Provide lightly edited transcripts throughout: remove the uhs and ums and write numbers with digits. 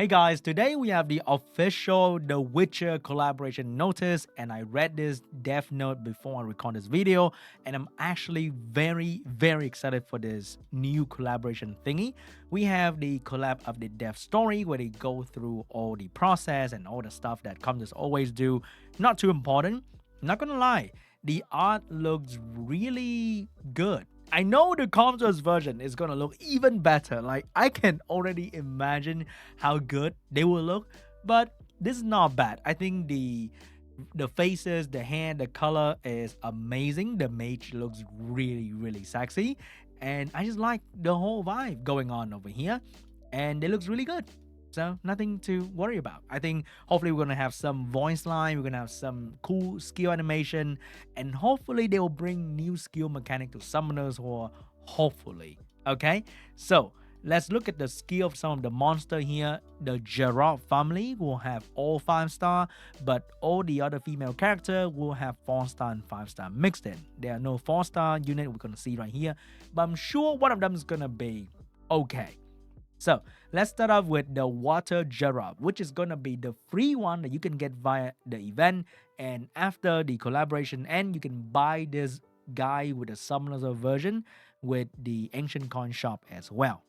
Hey guys, today we have the official The Witcher collaboration notice, and I read this dev note before I record this video, and I'm actually very excited for this new collaboration thingy. We have the collab of the dev story where they go through all the process and all the stuff that Com2us always do. Not too important. Not gonna lie, the art looks really good. I know the Com2us version is gonna look even better. Like, I can already imagine how good they will look, but this is not bad. I think the faces, the hair, the color is amazing. The mage looks really sexy, and I just like the whole vibe going on over here, and it looks really good. So nothing to worry about. I think hopefully we're gonna have some voice line, we're gonna have some cool skill animation, and hopefully they will bring new skill mechanic to summoners or hopefully. Okay, so let's look at the skill of some of the monster here. The Gerard family will have all 5-star, but all the other female character will have 4-star and 5-star mixed in. There are no 4-star unit we're gonna see right here, but I'm sure one of them is gonna be okay. So let's start off with the Water Gerard, which is gonna be the free one that you can get via the event and after the collaboration, and you can buy this guy with a Summoners version with the Ancient Coin shop as well.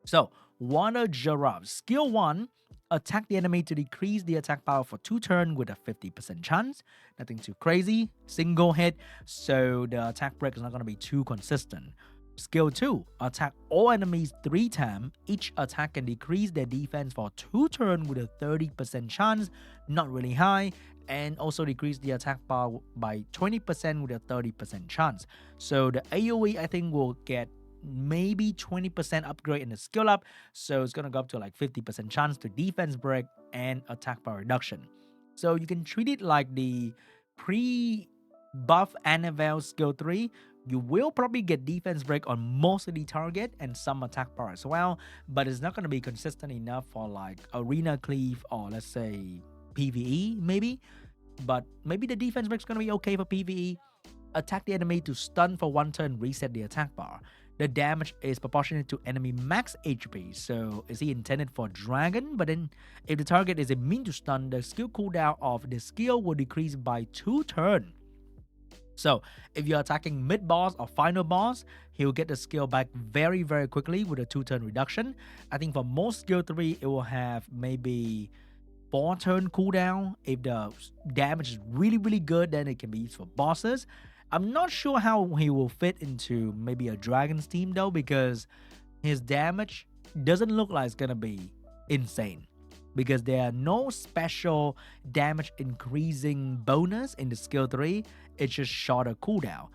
So Water Gerard, skill 1, attack the enemy to decrease the attack power for 2 turns with a 50% chance. Nothing too crazy, single hit, so the attack break is not gonna be too consistent. Skill 2, attack all enemies 3 times. Each attack can decrease their defense for 2 turns with a 30% chance, not really high, and also decrease the attack power by 20% with a 30% chance. So the AoE I think will get maybe 20% upgrade in the skill up, so it's gonna go up to like 50% chance to defense break and attack power reduction. So you can treat it like the pre-buff Annabelle skill 3. You will probably get defense break on most of the target and some attack power as well, but it's not going to be consistent enough for like arena cleave or let's say PvE maybe. But maybe the defense break is going to be okay for PvE. Attack the enemy to stun for 1 turn, reset the attack bar. The damage is proportionate to enemy max HP, so is he intended for dragon? But then if the target is immune to stun, the skill cooldown of the skill will decrease by 2 turns. So if you're attacking mid boss or final boss, he'll get the skill back very quickly with a 2-turn reduction. I think for most skill 3, it will have maybe 4-turn cooldown. If the damage is really good, then it can be used for bosses. I'm not sure how he will fit into maybe a dragon's team though, because his damage doesn't look like it's gonna be insane, because there are no special damage increasing bonus in the skill 3. It's just shorter cooldown,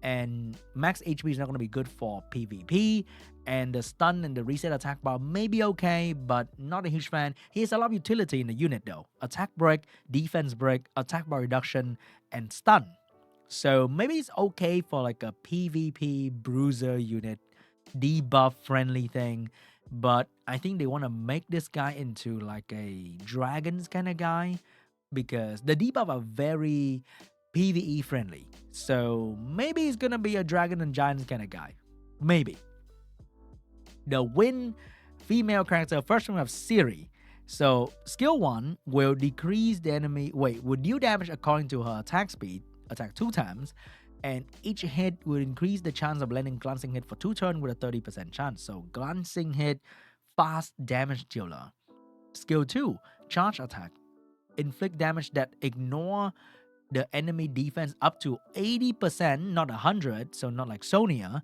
and max HP is not going to be good for PvP, and the stun and the reset attack bar may be okay, but not a huge fan. He has a lot of utility in the unit though: attack break, defense break, attack bar reduction, and stun. So maybe it's okay for like a PvP bruiser unit, debuff friendly thing. But I think they want to make this guy into like a dragons kind of guy, because the debuff are very PvE friendly. So maybe he's gonna be a dragon and giants kind of guy. Maybe. The Wind female character, first one we have Siri. So skill 1 will decrease the enemy, will deal damage according to her attack speed, attack 2 times, and each hit will increase the chance of landing glancing hit for 2 turns with a 30% chance. So glancing hit, fast damage dealer. Skill 2, charge attack. Inflict damage that ignore the enemy defense up to 80%, not 100, so not like Sonya,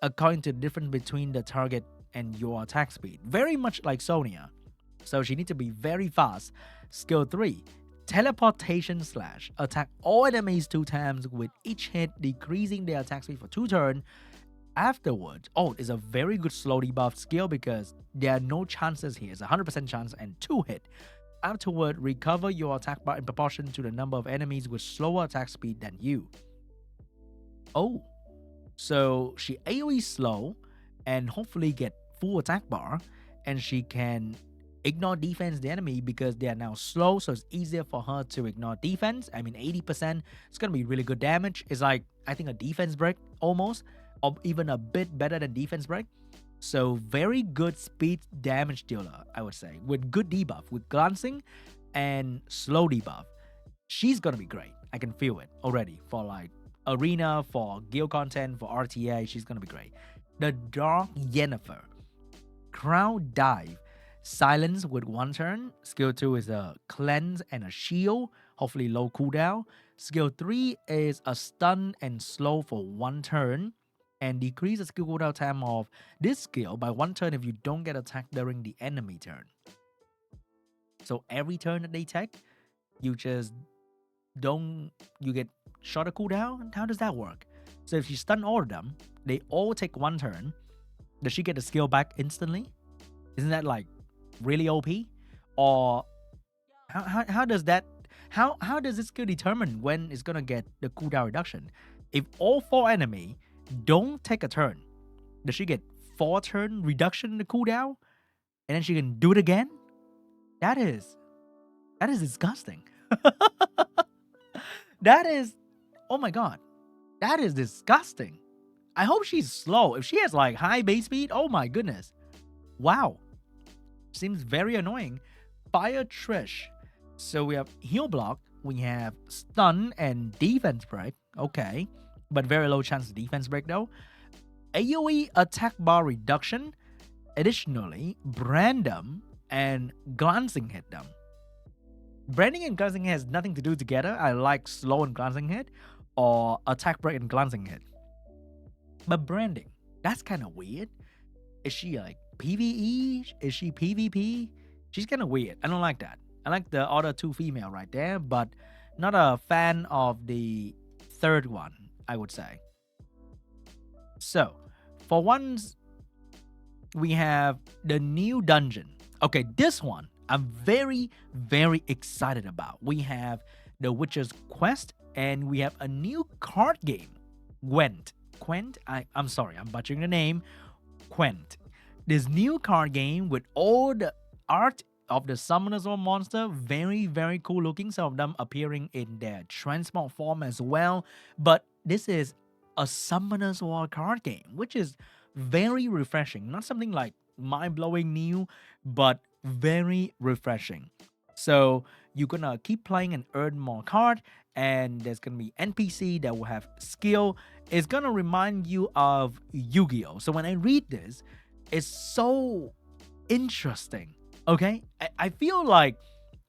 according to the difference between the target and your attack speed. Very much like Sonya. So she needs to be very fast. Skill 3, teleportation slash. Attack all enemies 2 times with each hit decreasing their attack speed for 2 turns. Afterwards, it's a very good slow debuff skill because there are no chances here. It's 100% chance and 2 hit. Afterward, recover your attack bar in proportion to the number of enemies with slower attack speed than you. So she AoE slow and hopefully get full attack bar, and she can ignore defense the enemy because they are now slow, so it's easier for her to ignore defense. I mean 80%, it's gonna be really good damage. It's like, I think, a defense break almost, or even a bit better than defense break. So very good speed damage dealer, I would say, with good debuff, with glancing and slow debuff. She's gonna be great. I can feel it already for like arena, for guild content, for RTA. She's gonna be great. The Dark Yennefer, Crowd Dive, Silence with one turn. Skill 2 is a cleanse and a shield, hopefully low cooldown. Skill 3 is a stun and slow for one turn, and decrease the skill cooldown time of this skill by one turn if you don't get attacked during the enemy turn. So every turn that they take, you just you get shorter cooldown. How does that work? So if you stun all of them, they all take one turn. Does she get the skill back instantly? Isn't that like really OP? Or how does that how does this skill determine when it's gonna get the cooldown reduction? If all 4 enemy don't take a turn, does she get 4 turn reduction in the cooldown? And then she can do it again? That is disgusting. That is, oh my god. That is disgusting. I hope she's slow. If she has like high base speed, oh my goodness. Wow. Seems very annoying. Fire Trish. So we have heal block, we have stun and defense break. Okay. But very low chance of defense break though. AoE attack bar reduction. Additionally, Brandom and glancing hit them. Branding and glancing hit has nothing to do together. I like slow and glancing hit or attack break and glancing hit. But branding, that's kind of weird. Is she like PvE? Is she PvP? She's kind of weird. I don't like that. I like the other 2 female right there, but not a fan of the third one, I would say. So, for once, we have the new dungeon. Okay, this one I'm very, very excited about. We have the Witcher's Quest, and we have a new card game, Gwent. I'm sorry, I'm butchering the name. Gwent. This new card game with all the art of the summoners or monster, very, very cool looking. Some of them appearing in their transmog form as well. But this is a summoners war card game, which is very refreshing. Not something like mind-blowing new, but very refreshing. So you're gonna keep playing and earn more card, and there's gonna be NPC that will have skill. It's gonna remind you of Yu-Gi-Oh! So when I read this, it's so interesting. Okay? I feel like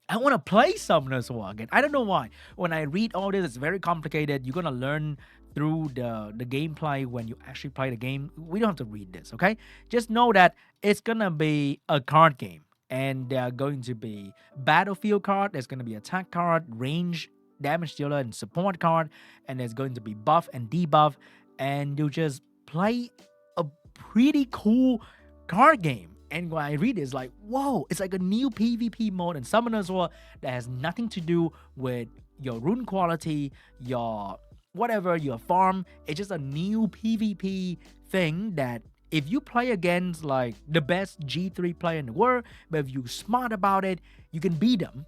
I want to play Summoners War again. I don't know why. When I read all this, it's very complicated. You're gonna learn through the gameplay when you actually play the game. We don't have to read this, okay? Just know that it's gonna be a card game. And there are going to be battlefield card, there's gonna be attack card, range, damage dealer, and support card, and there's going to be buff and debuff, and you just play a pretty cool card game. And when I read it, it's like, whoa, it's like a new PvP mode in Summoners War that has nothing to do with your rune quality, your whatever, your farm. It's just a new PvP thing that if you play against like the best G3 player in the world, but if you're smart about it, you can beat them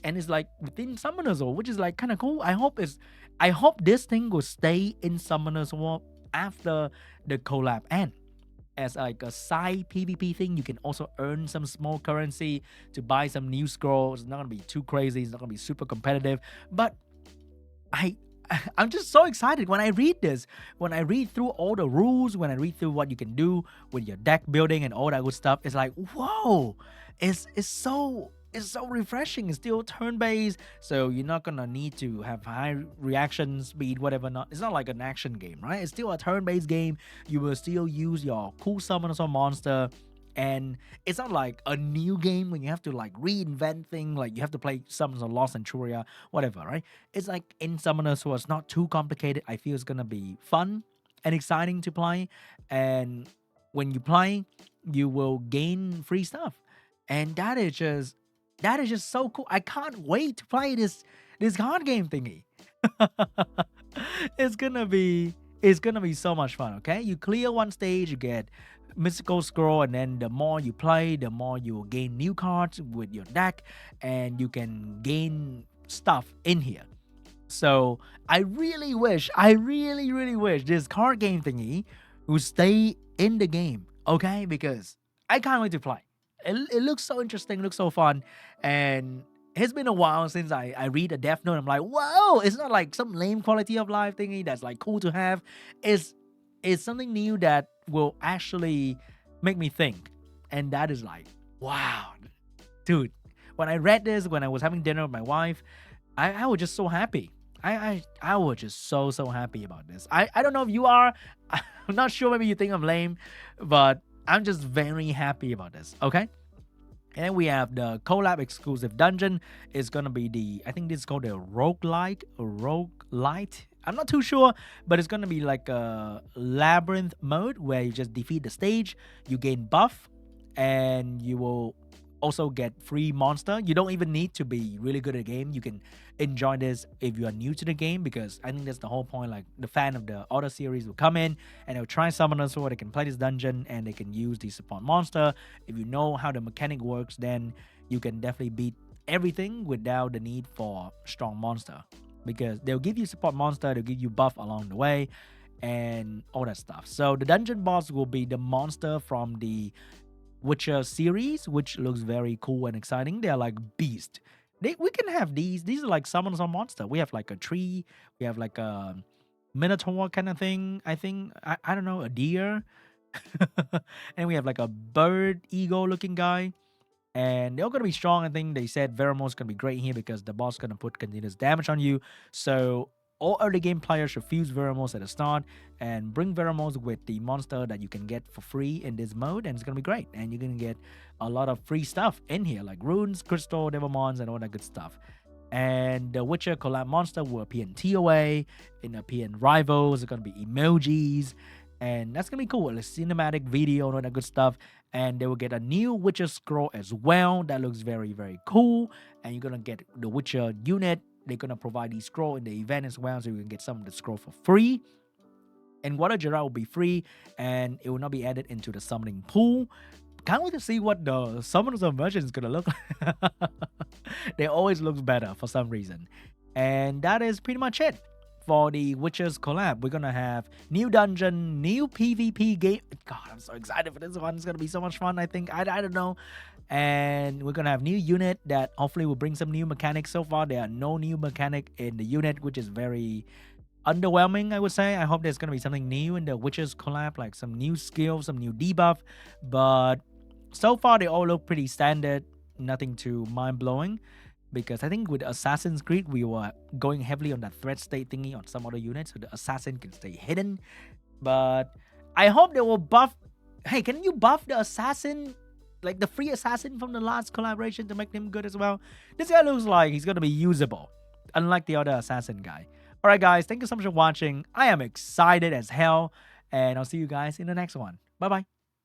and it's like within Summoners War, which is like kind of cool. I hope this thing will stay in Summoners War after the collab ends. As like a side PvP thing, you can also earn some small currency to buy some new scrolls. It's not gonna be too crazy. It's not gonna be super competitive. But I'm just so excited when I read this. When I read through all the rules, when I read through what you can do with your deck building and all that good stuff, it's like, whoa! It's so refreshing. It's still turn-based, so you're not gonna need to have high reaction speed, whatever. Not, it's not like an action game, right? It's still a turn-based game. You will still use your cool summoners or monster, and it's not like a new game when you have to like reinvent things, like you have to play Summoners of Lost Centuria, whatever, right? It's like in Summoners, so it's not too complicated. I feel it's gonna be fun and exciting to play, and when you play, you will gain free stuff, and that is just so cool. I can't wait to play this card game thingy. It's gonna be so much fun. Okay, you clear one stage, you get mystical scroll, and then the more you play, the more you will gain new cards with your deck, and you can gain stuff in here. So I really wish this card game thingy will stay in the game okay? Because I can't wait to play. It looks so interesting, looks so fun, and it's been a while since I read a Death Note. I'm like, whoa! It's not like some lame quality of life thingy that's like cool to have. It's it's something new that will actually make me think, and that is like, wow, dude. When I read this, when I was having dinner with my wife, I was just so happy. I was just so happy about this. I don't know if you are. I'm not sure. Maybe you think I'm lame, but I'm just very happy about this. Okay. And we have the collab exclusive dungeon. It's gonna be the, I think this is called the roguelike or roguelite. I'm not too sure, but it's gonna be like a labyrinth mode where you just defeat the stage, you gain buff, and you will also get free monster. You don't even need to be really good at the game. You can enjoy this if you are new to the game, because I think that's the whole point. Like the fan of the other series will come in and they'll try summoners so they can play this dungeon and they can use the support monster. If you know how the mechanic works, then you can definitely beat everything without the need for strong monster, because they'll give you support monster, they'll give you buff along the way and all that stuff. So the dungeon boss will be the monster from the Witcher series, which looks very cool and exciting. They're like beast. We can have these. These are like summons on monster. We have like a tree. We have like a minotaur kind of thing. I think I don't know, a deer. And we have like a bird eagle looking guy. And they're gonna be strong. I think they said Veramo's gonna be great here because the boss gonna put continuous damage on you. So all early game players should fuse Veramos at the start and bring Veramos with the monster that you can get for free in this mode, and it's gonna be great. And you're gonna get a lot of free stuff in here, like runes, crystal, devilmons, and all that good stuff. And the Witcher collab monster will appear in TOA, in appear in Rivals. It's gonna be emojis, and that's gonna be cool. A cinematic video and all that good stuff. And they will get a new Witcher scroll as well. That looks very cool. And you're gonna get the Witcher unit. They're gonna provide the scroll in the event as well, so you can get some of the scroll for free. And Water Gerard will be free, and it will not be added into the summoning pool. Can't wait to see what the Summoners of Merchant is gonna look like. They always look better for some reason. And that is pretty much it for the Witchers collab. We're gonna have new dungeon, new PvP game. God, I'm so excited for this one. It's gonna be so much fun, I think. I don't know. And we're gonna have new unit that hopefully will bring some new mechanics. So far, there are no new mechanic in the unit, which is very underwhelming, I would say. I hope there's gonna be something new in the Witchers collab, like some new skills, some new debuff. But so far, they all look pretty standard. Nothing too mind-blowing. Because I think with Assassin's Creed, we were going heavily on that threat state thingy on some other units, so the assassin can stay hidden. But I hope they will buff. Hey, can you buff the assassin, like the free assassin from the last collaboration, to make him good as well? This guy looks like he's gonna be usable, unlike the other assassin guy. Alright guys, thank you so much for watching. I am excited as hell, and I'll see you guys in the next one. Bye bye.